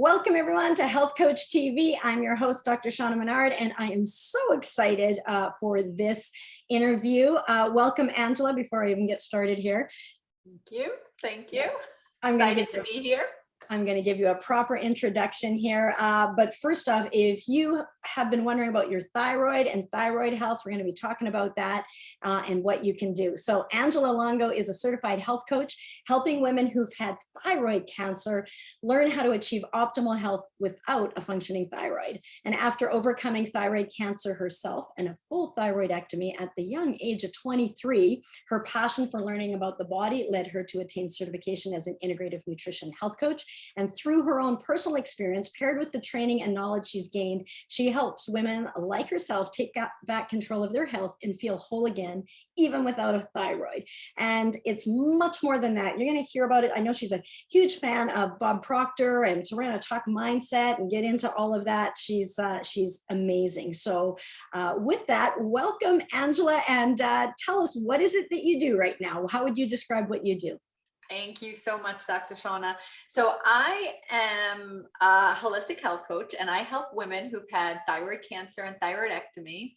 Welcome everyone to Health Coach TV. I'm your host, Dr. Shauna Menard, and I am so excited for this interview. Welcome, Angela, before I even get started here. Thank you. Thank you. I'm excited to be here. I'm going to give you a proper introduction here. But first off, if you have been wondering about your thyroid and thyroid health, we're going to be talking about that and what you can do. So Angela Longo is a certified health coach, helping women who've had thyroid cancer learn how to achieve optimal health without a functioning thyroid. And after overcoming thyroid cancer herself and a full thyroidectomy at the young age of 23, her passion for learning about the body led her to attain certification as an integrative nutrition health coach. And through her own personal experience, paired with the training and knowledge she's gained, she helps women like herself take back control of their health and feel whole again, even without a thyroid. And it's much more than that. You're going to hear about it. I know she's a huge fan of Bob Proctor, and so we're going to talk mindset and get into all of that. She's amazing. So with that, welcome, Angela, and tell us, what is it that you do right now? How would you describe what you do? Thank you so much, Dr. Shauna. So I am a holistic health coach, and I help women who've had thyroid cancer and thyroidectomy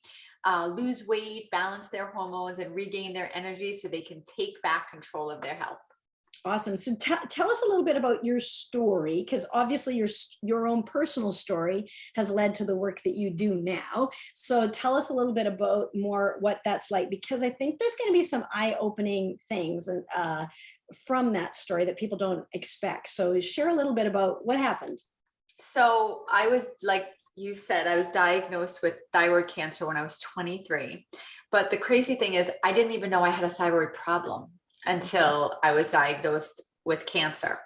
lose weight, balance their hormones, and regain their energy so they can take back control of their health. Awesome. So tell us a little bit about your story, because obviously your own personal story has led to the work that you do now. So tell us a little bit about more what that's like, because I think there's going to be some eye-opening things and from that story that people don't expect. So share a little bit about what happened. So I was, like you said, I was diagnosed with thyroid cancer when I was 23. But the crazy thing is, I didn't even know I had a thyroid problem until I was diagnosed with cancer.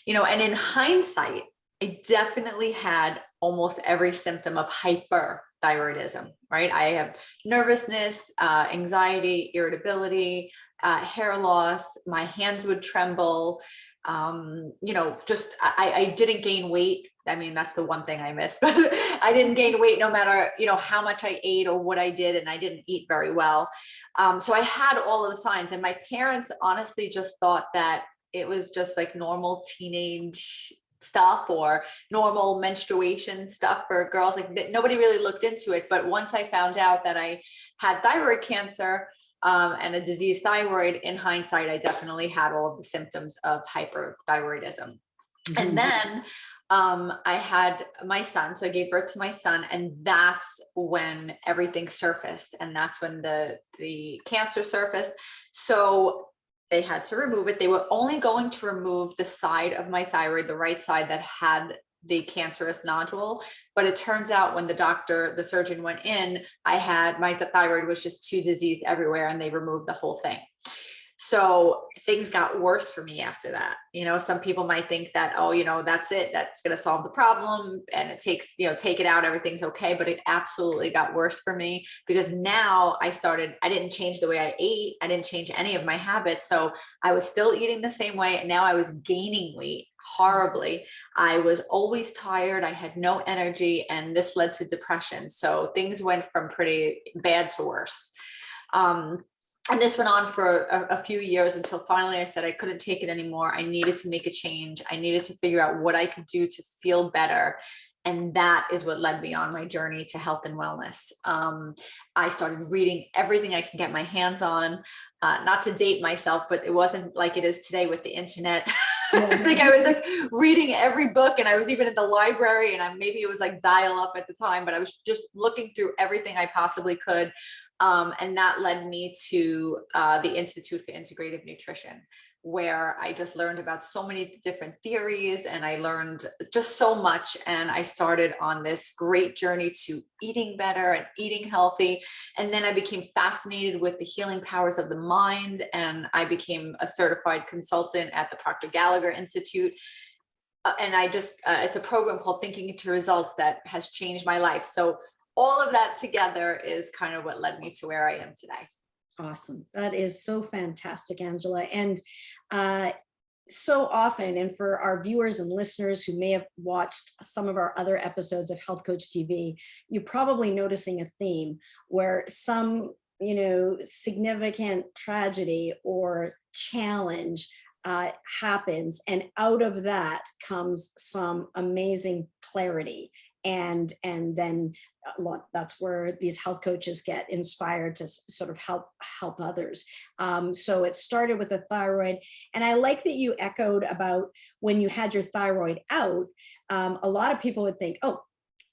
You know, and in hindsight, I definitely had almost every symptom of hyperthyroidism, right? I have nervousness, anxiety, irritability, hair loss, my hands would tremble. You know, just, I didn't gain weight. I mean, that's the one thing I miss, but I didn't gain weight no matter, you know, how much I ate or what I did. And I didn't eat very well. So I had all of the signs, and my parents honestly just thought that it was just like normal teenage stuff or normal menstruation stuff for girls. Like nobody really looked into it. But once I found out that I had thyroid cancer, and a diseased thyroid, in hindsight, I definitely had all of the symptoms of hyperthyroidism. Mm-hmm. And then I had my son, so I gave birth to my son, and that's when everything surfaced, and that's when the cancer surfaced. So they had to remove it. They were only going to remove the side of my thyroid, the right side that had the cancerous nodule. But it turns out when the surgeon went in, my thyroid was just too diseased everywhere, and they removed the whole thing. So things got worse for me after that. You know, some people might think that, oh, you know, that's it, that's going to solve the problem, and it takes, you know, take it out, everything's okay. But it absolutely got worse for me, because now I didn't change the way I ate. I didn't change any of my habits. So I was still eating the same way. And now I was gaining weight horribly. I was always tired. I had no energy, and this led to depression. So things went from pretty bad to worse. And this went on for a few years until finally I said I couldn't take it anymore. I needed to make a change. I needed to figure out what I could do to feel better. And that is what led me on my journey to health and wellness. I started reading everything I could get my hands on, not to date myself, but it wasn't like it is today with the internet. I think I was like reading every book, and I was even at the library, and maybe it was like dial up at the time, but I was just looking through everything I possibly could. And that led me to the Institute for Integrative Nutrition, where I just learned about so many different theories, and I learned just so much. And I started on this great journey to eating better and eating healthy. And then I became fascinated with the healing powers of the mind. And I became a certified consultant at the Proctor Gallagher Institute. And it's a program called Thinking into Results that has changed my life. So all of that together is kind of what led me to where I am today. Awesome. That is so fantastic, Angela. And so often, and for our viewers and listeners who may have watched some of our other episodes of Health Coach TV, you're probably noticing a theme where some, you know, significant tragedy or challenge happens, and out of that comes some amazing clarity. And then that's where these health coaches get inspired to sort of help others. So it started with the thyroid, and I like that you echoed about when you had your thyroid out. A lot of people would think, oh,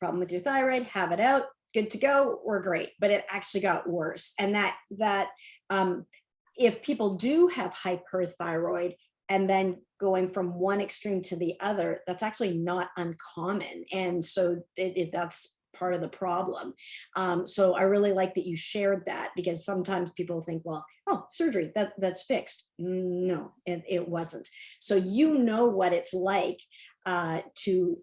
problem with your thyroid, have it out, good to go, we're great. But it actually got worse. And that if people do have hyperthyroid and then going from one extreme to the other, that's actually not uncommon. And so that's part of the problem. So I really like that you shared that, because sometimes people think, well, oh, surgery, that's fixed. No, it wasn't. So you know what it's like to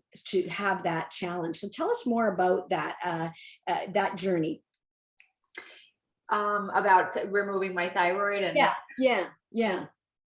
have that challenge. So tell us more about that journey. About removing my thyroid and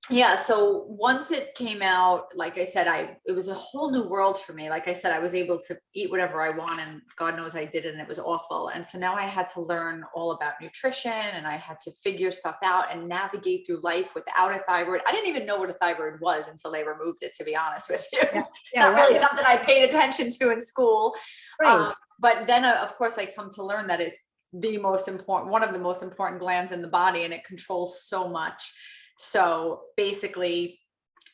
Yeah. so once it came out, like I said, it was a whole new world for me. Like I said, I was able to eat whatever I want, and God knows I did it, and it was awful. And so now I had to learn all about nutrition, and I had to figure stuff out and navigate through life without a thyroid. I didn't even know what a thyroid was until they removed it, to be honest with you. Not really something I paid attention to in school. Right. But then of course I come to learn that it's one of the most important glands in the body, and it controls so much. So basically,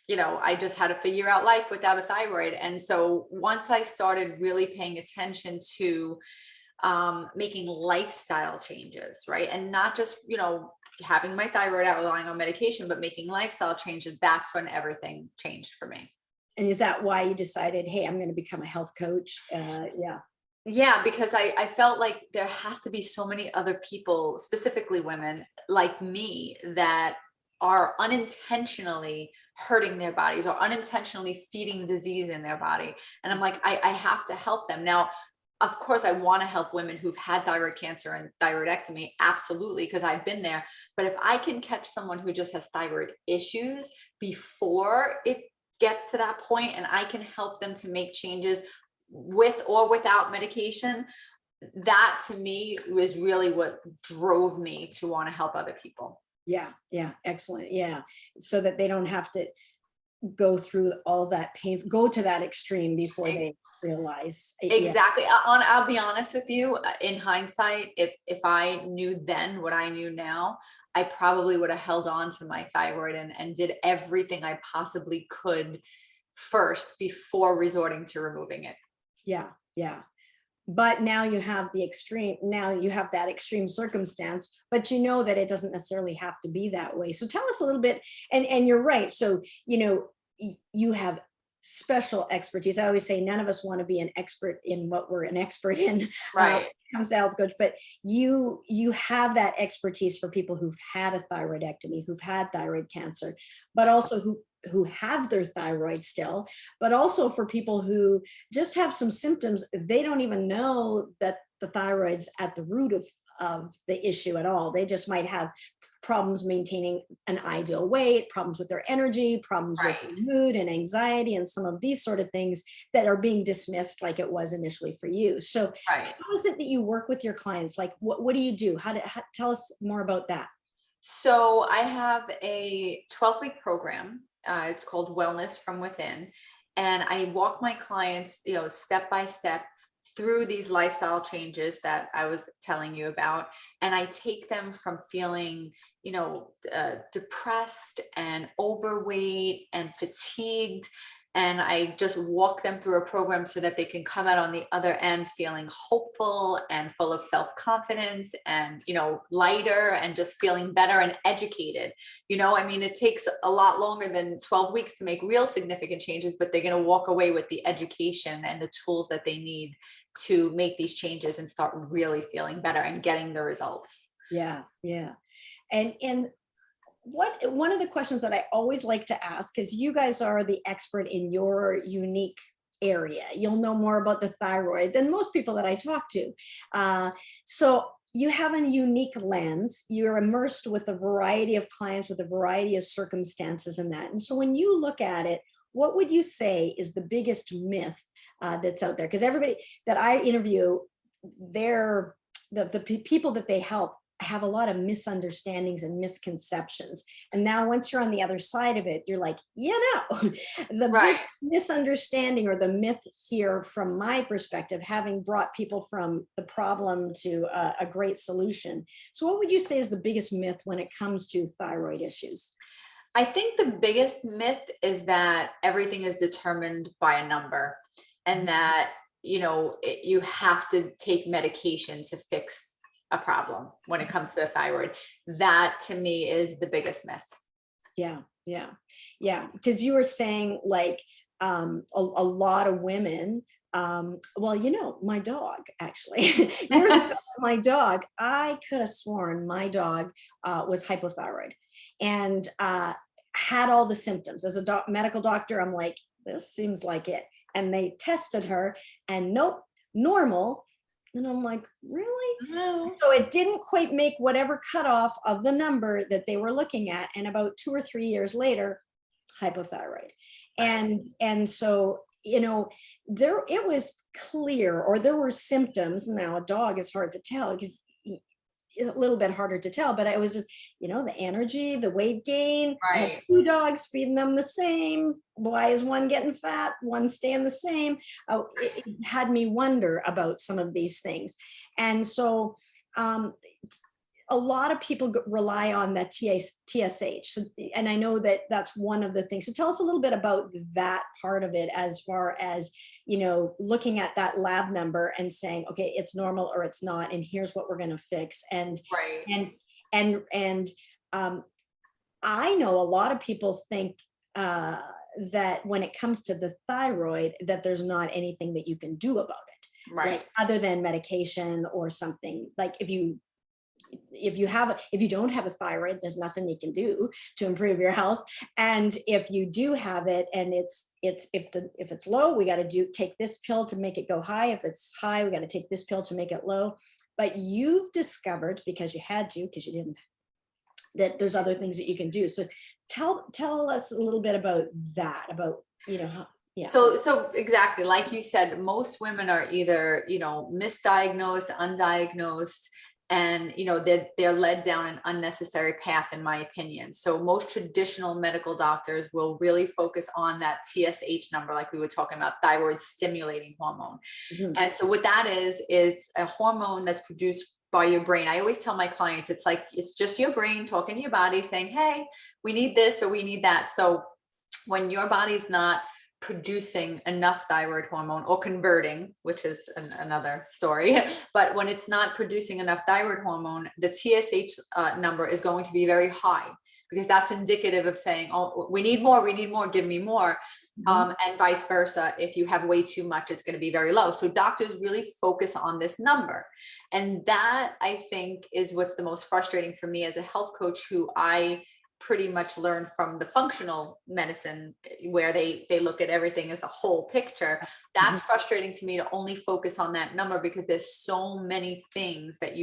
I just had to figure out life without a thyroid. And so once I started really paying attention to making lifestyle changes, right? And not just, having my thyroid out, relying on medication, but making lifestyle changes, that's when everything changed for me. And is that why you decided, hey, I'm going to become a health coach? Yeah, because I felt like there has to be so many other people, specifically women like me, that are unintentionally hurting their bodies or unintentionally feeding disease in their body. And I'm like, I have to help them. Now, of course, I want to help women who've had thyroid cancer and thyroidectomy. Absolutely. Because I've been there. But if I can catch someone who just has thyroid issues before it gets to that point, and I can help them to make changes with or without medication, that to me was really what drove me to want to help other people. Yeah. Excellent. Yeah. So that they don't have to go through all that pain, go to that extreme before they realize. Exactly. I'll be honest with you, in hindsight, if I knew then what I knew now, I probably would have held on to my thyroid and did everything I possibly could first before resorting to removing it. Yeah. But now you have that extreme circumstance, but you know that it doesn't necessarily have to be that way. So tell us a little bit, and you're right. So, you have special expertise. I always say none of us want to be an expert in what we're an expert in. Right. Comes to health coach, but you have that expertise for people who've had a thyroidectomy, who've had thyroid cancer, but also who have their thyroid still, but also for people who just have some symptoms. They don't even know that the thyroid's at the root of the issue at all. They just might have problems maintaining an ideal weight, problems with their energy, problems with mood and anxiety, and some of these sort of things that are being dismissed like it was initially for you. So how is it that you work with your clients? Like, what do you do? Tell us more about that. So I have a 12-week program. It's called Wellness from Within. And I walk my clients, step by step through these lifestyle changes that I was telling you about. And I take them from feeling, depressed and overweight and fatigued. And I just walk them through a program so that they can come out on the other end feeling hopeful and full of self-confidence and, lighter and just feeling better and educated. It takes a lot longer than 12 weeks to make real significant changes, but they're going to walk away with the education and the tools that they need to make these changes and start really feeling better and getting the results. Yeah. And one of the questions that I always like to ask, because you guys are the expert in your unique area, you'll know more about the thyroid than most people that I talk to. So you have a unique lens. You're immersed with a variety of clients with a variety of circumstances in that. And so when you look at it, what would you say is the biggest myth that's out there? Because everybody that I interview, the people that they help have a lot of misunderstandings and misconceptions. And now once you're on the other side of it, you're like, the big Right. misunderstanding or the myth here from my perspective, having brought people from the problem to a great solution. So what would you say is the biggest myth when it comes to thyroid issues? I think the biggest myth is that everything is determined by a number, and that, you have to take medication to fix a problem when it comes to the thyroid. That to me is the biggest myth. Yeah, yeah, yeah. Because you were saying like a lot of women. Well, my dog actually. You were saying my dog. I could have sworn my dog was hypothyroid, and had all the symptoms. As a medical doctor, I'm like, this seems like it. And they tested her, and nope, normal. And I'm like, really? No. So it didn't quite make whatever cutoff of the number that they were looking at. And about 2 or 3 years later, hypothyroid. And so, there it was clear, or there were symptoms. Now a dog is hard to tell because a little bit harder to tell, but I was just, the energy, the weight gain. I had Right. 2 dogs, feeding them the same. Why is one getting fat? One staying the same? Oh, it had me wonder about some of these things. And so um, a lot of people rely on that TSH. So, and I know that that's one of the things. So tell us a little bit about that part of it, as far as, looking at that lab number and saying, okay, it's normal or it's not, and here's what we're going to fix. Right. And I know a lot of people think that when it comes to the thyroid, that there's not anything that you can do about it, Right. like other than medication or something. Like if you don't have a thyroid, there's nothing you can do to improve your health. And if you do have it, and if it's low, we got to take this pill to make it go high. If it's high, we got to take this pill to make it low. But you've discovered, because you had to, because you didn't, that there's other things that you can do. So tell us a little bit about that, about, how, yeah. So exactly, like you said, most women are either, misdiagnosed, undiagnosed, and, they're led down an unnecessary path, in my opinion. So most traditional medical doctors will really focus on that TSH number, like we were talking about, thyroid stimulating hormone. Mhm. And so what that is, it's a hormone that's produced by your brain. I always tell my clients, it's just your brain talking to your body saying, hey, we need this or we need that. So when your body's not producing enough thyroid hormone, or converting, which is another story, but when it's not producing enough thyroid hormone, the TSH number is going to be very high, because that's indicative of saying, oh, we need more, give me more. And vice versa. If you have way too much, it's going to be very low. So doctors really focus on this number. And that, I think, is what's the most frustrating for me as a health coach, who I pretty much learned from the functional medicine, where they look at everything as a whole picture. That's frustrating to me, to only focus on that number, because there's so many things that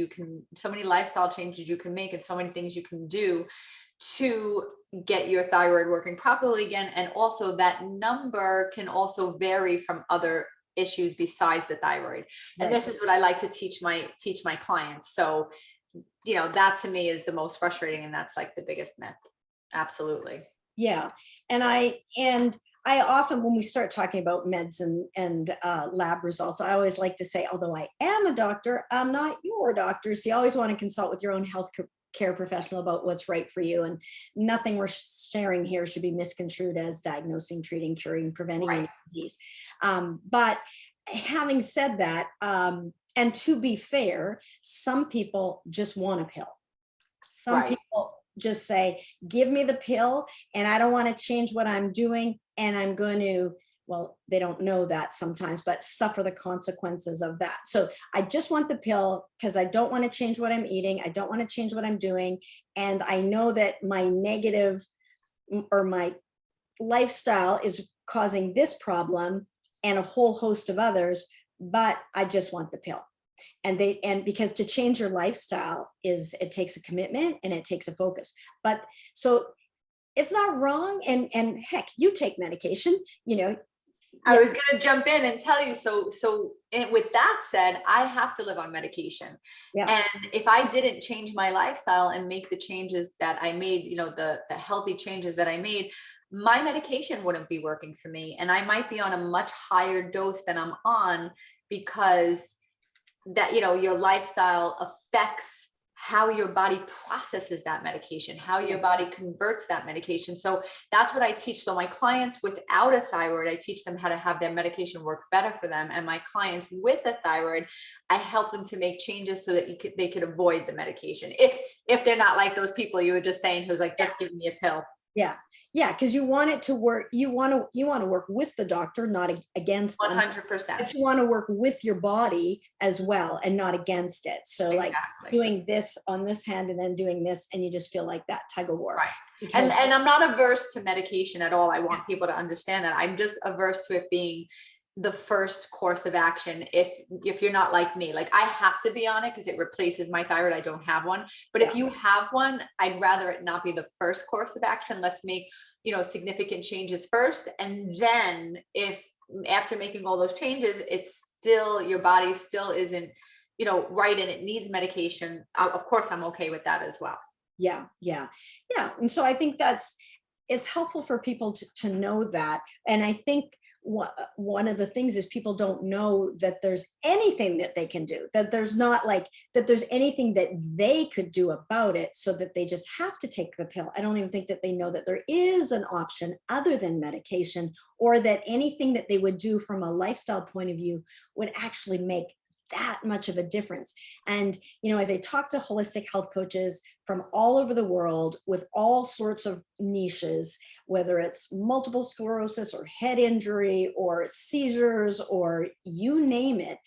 so many lifestyle changes you can make, and so many things you can do to get your thyroid working properly again. And also that number can also vary from other issues besides the thyroid. And this is what I like to teach my clients. So, that to me is the most frustrating, and that's like the biggest myth. Absolutely. Yeah. And I often, when we start talking about meds and lab results, I always like to say, although I am a doctor, I'm not your doctor. So you always want to consult with your own health care professional about what's right for you. And nothing we're sharing here should be misconstrued as diagnosing, treating, curing, preventing any disease. But having said that, and to be fair, some people just want a pill. Some people just say, give me the pill, and I don't want to change what I'm doing. And I'm going to, well, they don't know that sometimes, but suffer the consequences of that. So I just want the pill because I don't want to change what I'm eating. I don't want to change what I'm doing. And I know that my negative or my lifestyle is causing this problem and a whole host of others, but I just want the pill. And because to change your lifestyle it takes a commitment and it takes a focus. But so it's not wrong. And heck, you take medication, I was going to jump in and tell you. And with that said, I have to live on medication. Yeah. And if I didn't change my lifestyle and make the changes that I made, the healthy changes that I made, my medication wouldn't be working for me. And I might be on a much higher dose than I'm on, because that, your lifestyle affects how your body processes that medication, how your body converts that medication. So that's what I teach. So my clients without a thyroid, I teach them how to have their medication work better for them. And my clients with a thyroid, I help them to make changes so that they could avoid the medication. If they're not like those people you were just saying, who's like, just give me a pill. Yeah. Yeah. Because you want it to work. You want to work with the doctor, not against them. 100%. But you want to work with your body as well and not against it. So like doing this on this hand and then doing this, and you just feel like that tug of war. Right. And I'm not averse to medication at all. I want people to understand that. I'm just averse to it being the first course of action. If you're not like me, like I have to be on it because it replaces my thyroid. I don't have one, but if you have one, I'd rather it not be the first course of action. Let's make, significant changes first. And then if after making all those changes, it's still, your body still isn't, right, and it needs medication, of course, I'm okay with that as well. Yeah. And so I think it's helpful for people to know that. And I think one of the things is people don't know that there's anything that they can do, that there's not like that there's anything that they could do about it, so that they just have to take the pill. I don't even think that they know that there is an option other than medication, or that anything that they would do from a lifestyle point of view would actually make that much of a difference. And, as I talk to holistic health coaches from all over the world with all sorts of niches, whether it's multiple sclerosis or head injury or seizures or you name it,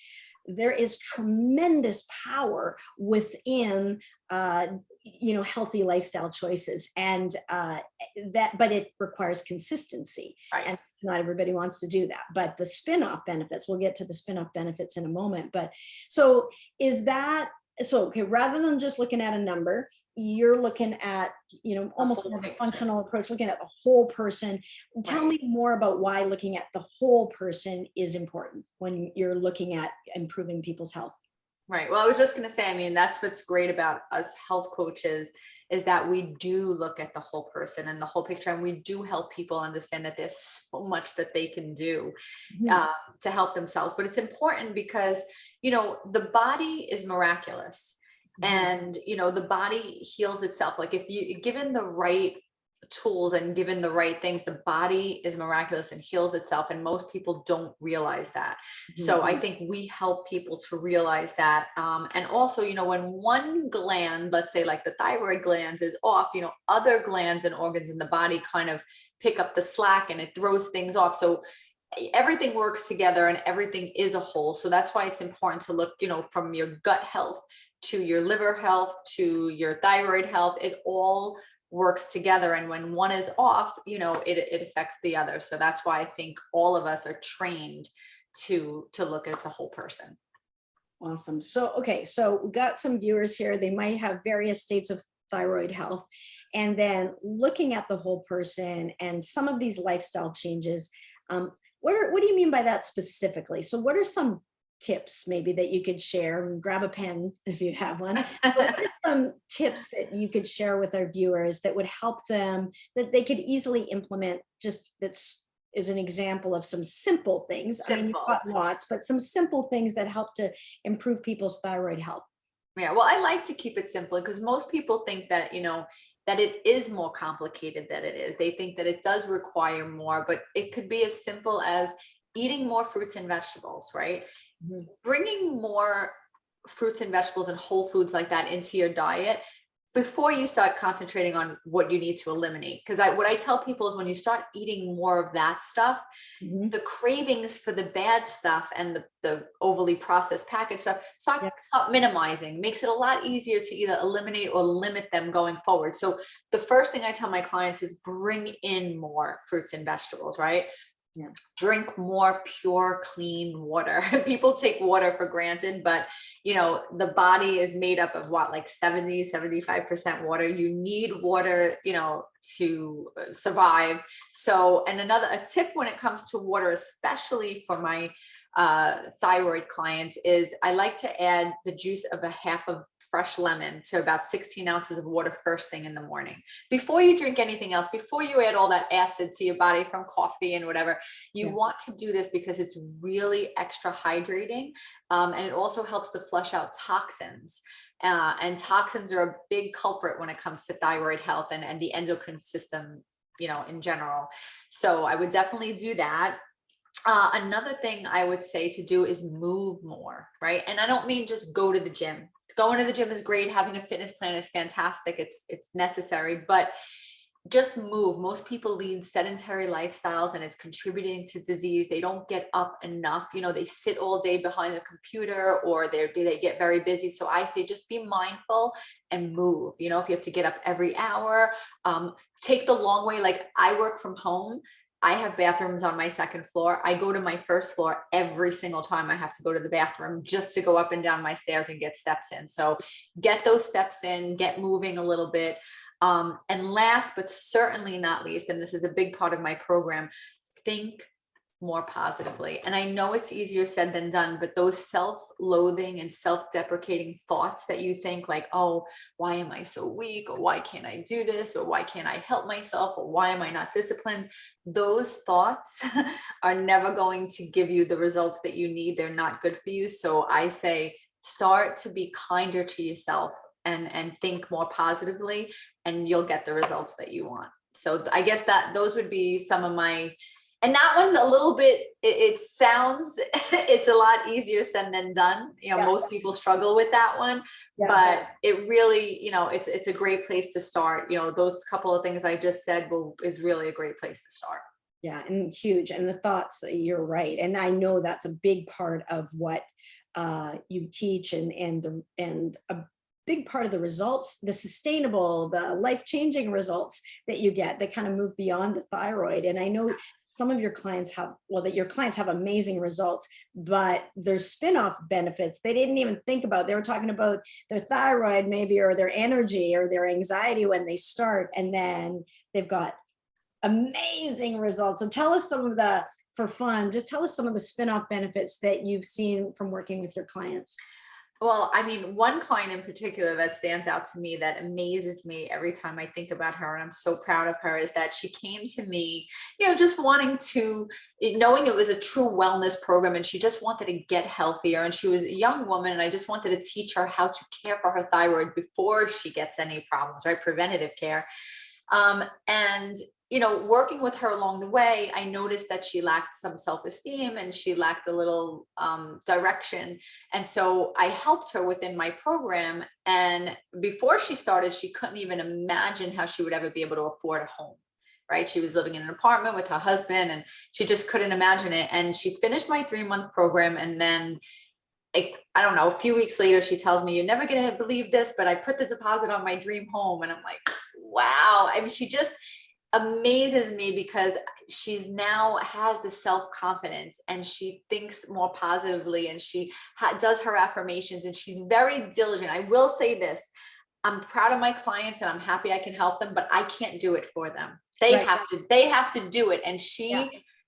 there is tremendous power within, healthy lifestyle choices. And but it requires consistency. Right. And not everybody wants to do that, but the spin-off benefits, we'll get to the spin-off benefits in a moment. But so okay, rather than just looking at a number, you're looking at, almost more of a functional approach, looking at the whole person. Tell me more about why looking at the whole person is important when you're looking at improving people's health. Right. Well, I was just going to say, that's what's great about us health coaches, is that we do look at the whole person and the whole picture. And we do help people understand that there's so much that they can do to help themselves. But it's important because, the body is miraculous. And, the body heals itself. Like if you given the right tools and given the right things, the body is miraculous and heals itself. And most people don't realize that. So I think we help people to realize that. And also, when one gland, let's say like the thyroid glands is off, other glands and organs in the body kind of pick up the slack and it throws things off. So everything works together and everything is a whole. So that's why it's important to look, from your gut health to your liver health to your thyroid health, it all works together. And when one is off, it affects the other. So that's why I think all of us are trained to look at the whole person. Awesome. So, okay. So we got some viewers here. They might have various states of thyroid health, and then looking at the whole person and some of these lifestyle changes. What do you mean by that specifically? So what are some tips maybe that you could share, and grab a pen if you have one? What are some tips that you could share with our viewers that would help them, that they could easily implement, just that's is an example of some simple things? I mean, you've got lots, but some simple things that help to improve people's thyroid health. Yeah, well, I like to keep it simple because most people think that, that it is more complicated than it is. They think that it does require more, but it could be as simple as eating more fruits and vegetables, right? Bringing more fruits and vegetables and whole foods like that into your diet before you start concentrating on what you need to eliminate. Because what I tell people is when you start eating more of that stuff, the cravings for the bad stuff and the overly processed packaged stuff start minimizing. Makes it a lot easier to either eliminate or limit them going forward. So the first thing I tell my clients is bring in more fruits and vegetables, right? Yeah. Drink more pure, clean water. People take water for granted, but you know, the body is made up of what, like 75% water. You need water, you know, to survive. So, and a tip when it comes to water, especially for my thyroid clients, is I like to add the juice of a half of fresh lemon to about 16 ounces of water first thing in the morning. Before you drink anything else, before you add all that acid to your body from coffee and whatever, you want to do this because it's really extra hydrating. And it also helps to flush out toxins. And toxins are a big culprit when it comes to thyroid health and the endocrine system, you know, in general. So I would definitely do that. Another thing I would say to do is move more, right? And I don't mean just go to the gym. Going to the gym is great. Having a fitness plan is fantastic. It's necessary, but just move. Most people lead sedentary lifestyles and it's contributing to disease. They don't get up enough. You know, they sit all day behind the computer or they get very busy. So I say just be mindful and move. You know, if you have to get up every hour, take the long way. Like I work from home. I have bathrooms on my second floor. I go to my first floor every single time I have to go to the bathroom just to go up and down my stairs and get steps in. So get those steps in, get moving a little bit. And last, but certainly not least, and this is a big part of my program, think more positively. And I know it's easier said than done, but those self-loathing and self-deprecating thoughts that you think like, oh, why am I so weak? Or why can't I do this? Or why can't I help myself? Or why am I not disciplined? Those thoughts are never going to give you the results that you need. They're not good for you. So I say, start to be kinder to yourself and think more positively, and you'll get the results that you want. So I guess that those would be some of my, and that one's a little bit, it sounds, it's a lot easier said than done. You know, most people struggle with that one, but it really, you know, it's a great place to start. You know, those couple of things I just said is really a great place to start. Yeah, and huge. And the thoughts, you're right. And I know that's a big part of what you teach and a big part of the results, the sustainable, the life-changing results that you get that kind of move beyond the thyroid. And I know some of your clients have, well, that your clients have amazing results, but there's spin-off benefits they didn't even think about. They were talking about their thyroid maybe, or their energy or their anxiety when they start, and then they've got amazing results. So tell us some of the, for fun, just tell us some of the spin-off benefits that you've seen from working with your clients. Well, I mean, one client in particular that stands out to me that amazes me every time I think about her, and I'm so proud of her, is that she came to me, you know, just wanting to, knowing it was a true wellness program, and she just wanted to get healthier. And she was a young woman, and I just wanted to teach her how to care for her thyroid before she gets any problems, right? Preventative care. And you know, working with her along the way, I noticed that she lacked some self-esteem and she lacked a little direction. And so I helped her within my program. And before she started, she couldn't even imagine how she would ever be able to afford a home, right? She was living in an apartment with her husband and she just couldn't imagine it. And she finished my 3-month program. And then I don't know, a few weeks later, she tells me, you're never going to believe this, but I put the deposit on my dream home. And I'm like, wow. I mean, she just amazes me because she's now has the self-confidence and she thinks more positively, and she does her affirmations, and she's very diligent. I will say this, I'm proud of my clients and I'm happy I can help them, but I can't do it for them. They have to do it. And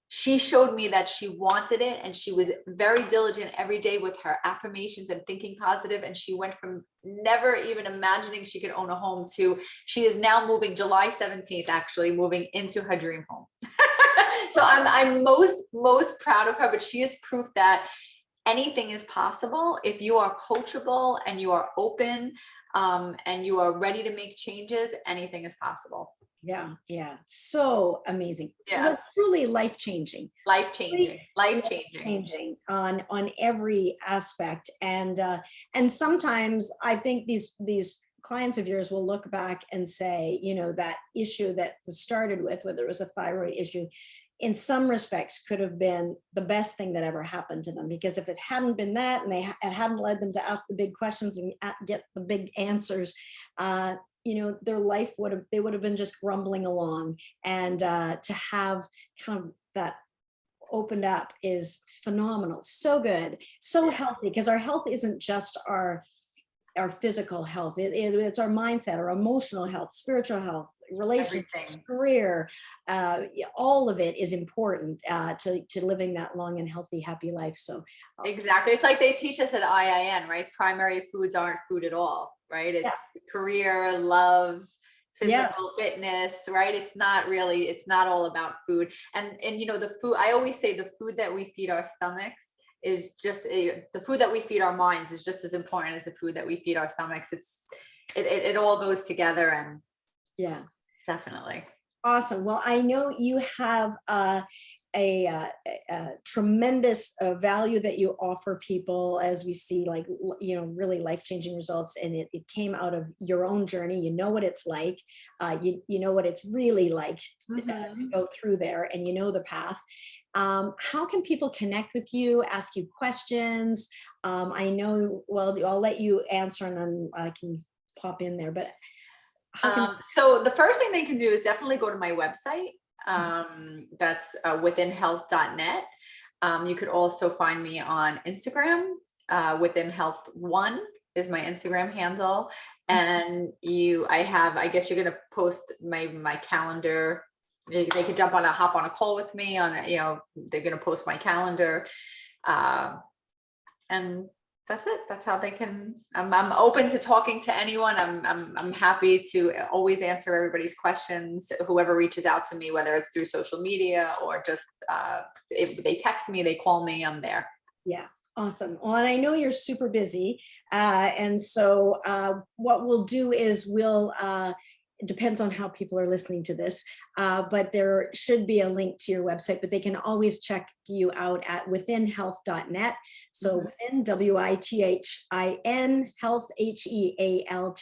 she showed me that she wanted it, and she was very diligent every day with her affirmations and thinking positive. And she went from never even imagining she could own a home to she is now moving July 17th, actually moving into her dream home. So I'm most proud of her, but she is proof that anything is possible if you are coachable and you are open, and you are ready to make changes. Anything is possible. Yeah. So amazing. Yeah. Well, truly life-changing. Life-changing on every aspect. And sometimes I think these clients of yours will look back and say, you know, that issue that started with, whether it was a thyroid issue, in some respects could have been the best thing that ever happened to them, because if it hadn't been that, and it hadn't led them to ask the big questions and get the big answers, you know, their life they would have been just rumbling along. And to have kind of that opened up is phenomenal. So good, so healthy, because our health isn't just our physical health. It's our mindset, our emotional health, spiritual health, relationships, Everything. career. All of it is important to living that long and healthy, happy life. So Exactly. It's like they teach us at IIN, right? Primary foods aren't food at all, right? It's yeah, career, love, yes, physical fitness, right? It's not really, it's not all about food. And you know, the food, I always say the food that we feed our stomachs is just the food that we feed our minds is just as important as the food that we feed our stomachs. It all goes together, and yeah. definitely. Awesome. Well, I know you have a tremendous value that you offer people, as we see, like, really life-changing results. And it came out of your own journey. You know what it's like. You know what it's really like to Mhm. go through there, and you know the path. How can people connect with you, ask you questions? I know, well, I'll let you answer and then I can pop in there, but how can, So the first thing they can do is definitely go to my website. That's withinhealth.net. You could also find me on Instagram. Within Health One is my Instagram handle. And I guess you're gonna post my calendar. They could hop on a call with me they're gonna post my calendar. Uh, and that's it. That's how they can. I'm open to talking to anyone. I'm happy to always answer everybody's questions. Whoever reaches out to me, whether it's through social media or just if they text me, they call me, I'm there. yeah, awesome. Well, and I know you're super busy. And so what we'll do is it depends on how people are listening to this, but there should be a link to your website, but they can always check you out at withinhealth.net. So within, WITHIN, health, HEALTH.net.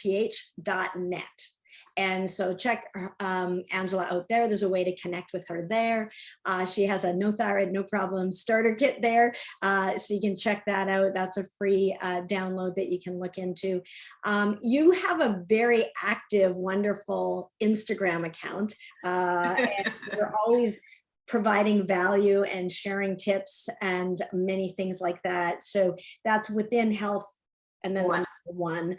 And so check Angela out there. There's a way to connect with her there. She has a no thyroid, no problem starter kit there. So you can check that out. That's a free download that you can look into. You have a very active, wonderful Instagram account. And you're always providing value and sharing tips and many things like that. So that's Within Health, and then the one.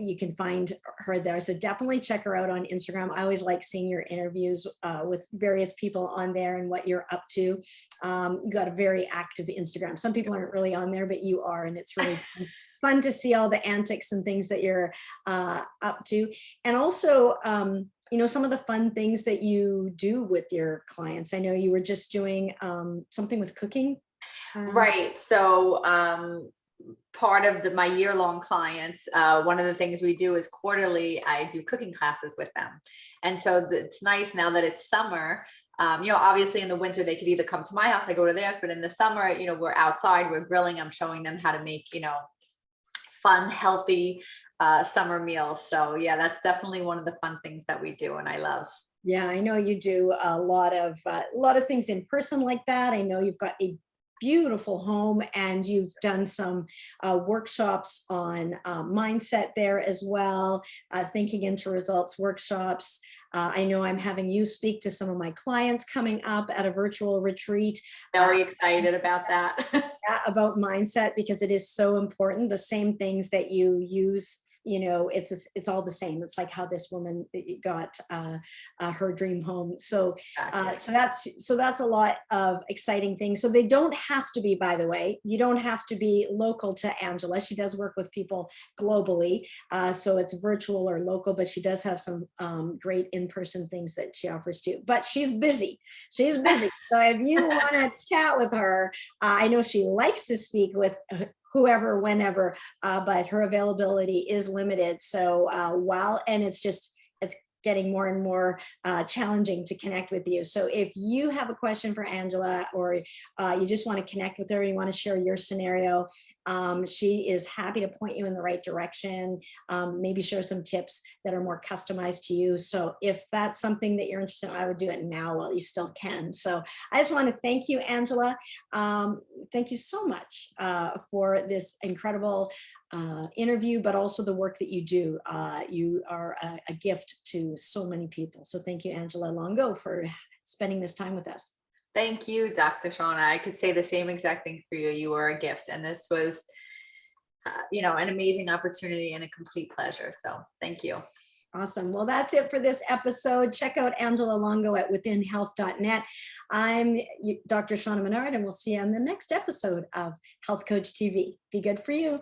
You can find her there. So definitely check her out on Instagram. I always like seeing your interviews with various people on there and what you're up to. You got a very active Instagram. Some people aren't really on there, but you are, and it's really fun to see all the antics and things that you're up to. And also, some of the fun things that you do with your clients. I know you were just doing something with cooking. Right. So part of my year-long clients, one of the things we do is quarterly, I do cooking classes with them. And so it's nice now that it's summer. Obviously in the winter, they could either come to my house, I go to theirs, but in the summer, we're outside, we're grilling, I'm showing them how to make, fun, healthy summer meals. So yeah, that's definitely one of the fun things that we do and I love. Yeah, I know you do a lot of things in person like that. I know you've got a beautiful home, and you've done some workshops on mindset there as well, thinking into results workshops. I know I'm having you speak to some of my clients coming up at a virtual retreat. Very excited about that. About mindset, because it is so important. The same things that you use, it's all the same. It's like how this woman got her dream home. So that's a lot of exciting things. So they don't have to be, by the way, you don't have to be local to Angela. She does work with people globally, so it's virtual or local, but she does have some great in-person things that she offers too. But she's busy. So if you want to chat with her, I know she likes to speak with whoever, whenever, but her availability is limited. So and it's getting more and more challenging to connect with you. So if you have a question for Angela, or you just want to connect with her, you want to share your scenario, she is happy to point you in the right direction, maybe share some tips that are more customized to you. So if that's something that you're interested in, I would do it now while you still can. So I just want to thank you, Angela. Thank you so much for this incredible interview, but also the work that you do. You are a gift to so many people. So thank you, Angela Longo, for spending this time with us. Thank you, Dr. Shauna. I could say the same exact thing for you. You were a gift, and this was, an amazing opportunity and a complete pleasure. So thank you. Awesome. Well, that's it for this episode. Check out Angela Longo at withinhealth.net. I'm Dr. Shauna Menard, and we'll see you on the next episode of Health Coach TV. Be good for you.